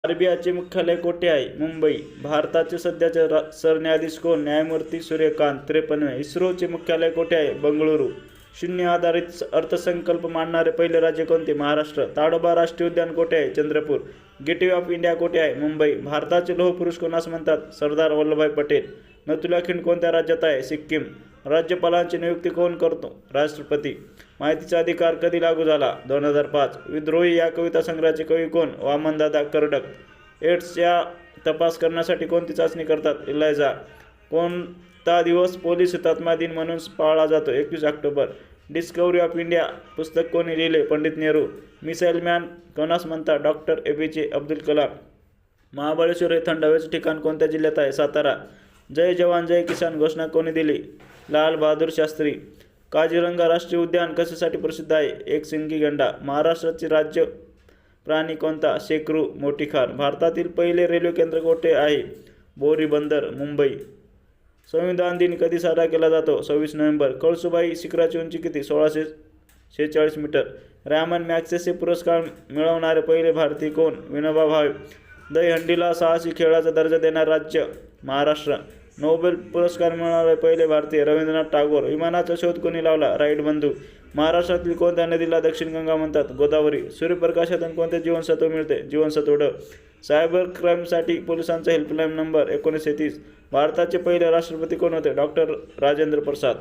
आरबीआयचे मुख्यालय कोठे आहे? मुंबई. भारताचे सध्याचे सरन्यायाधीश कोण? न्यायमूर्ती सूर्यकांत. 53. इस्रोचे मुख्यालय कोठे आहे? बंगळुरू. शून्य आधारित अर्थसंकल्प मांडणारे पहिले राज्य कोणते? महाराष्ट्र. ताडोबा राष्ट्रीय उद्यान कोठे आहे? चंद्रपूर. गेटवे ऑफ इंडिया कोठे आहे? मुंबई. भारताचे लोह पुरुष कोणास म्हणतात? सरदार वल्लभभाई पटेल. नथुला खिंड कोणत्या राज्यात आहे? सिक्कीम. राज्यपालांची नियुक्ती कोण करतो? राष्ट्रपती. माहितीचा अधिकार कधी लागू झाला? 2005. विद्रोही या कविता संग्रहाचे कवी कोण? वामनदादा कर्डक. एड्सचा तपास करण्यासाठी कोणती चाचणी करतात? इलायझा. कोणता दिवस पोलीस हुतात्मा दिन म्हणून पाळला जातो? 21 ऑक्टोबर. डिस्कव्हरी ऑफ इंडिया पुस्तक कोणी लिहिले? पंडित नेहरू. मिसाईल मॅन कोणास म्हणतात? Doctor APJ Abdul Kalam. महाबळेश्वर हे थंड हवेचे ठिकाण कोणत्या जिल्ह्यात आहे? सातारा. जय जवान जय किसान घोषणा कोणी दिली? लाल बहादूर शास्त्री. काझीरंगा राष्ट्रीय उद्यान कशासाठी प्रसिद्ध आहे? एकशिंगी गेंडा. महाराष्ट्राचे राज्य प्राणी कोणता? शेकरू. मोठी खार. भारतातील पहिले रेल्वे केंद्र कोठे आहे? बोरी बंदर, मुंबई. संविधान दिन कधी साजरा केला जातो? 26 नोव्हेंबर. कळसुबाई शिखराची उंची किती? 1646 मीटर. रॅमन मॅगसेसे पुरस्कार मिळवणारे पहिले भारतीय कोण? विनोबा भावे. दहीहंडीला साहसी खेळाचा दर्जा देणारे राज्य? महाराष्ट्र. नोबेल पुरस्कार मिळवणारे पहिले भारतीय? रवींद्रनाथ टागोर. विमानाचा शोध कोणी लावला? राईट बंधू. महाराष्ट्रातील कोणत्या नदीला दक्षिण गंगा म्हणतात? गोदावरी. सूर्यप्रकाशातून कोणते जीवनसत्व मिळते? जीवनसत्व ड. सायबर क्राईमसाठी पोलिसांचा हेल्पलाईन नंबर? 1930. भारताचे पहिले राष्ट्रपती कोण होते? डॉक्टर राजेंद्र प्रसाद.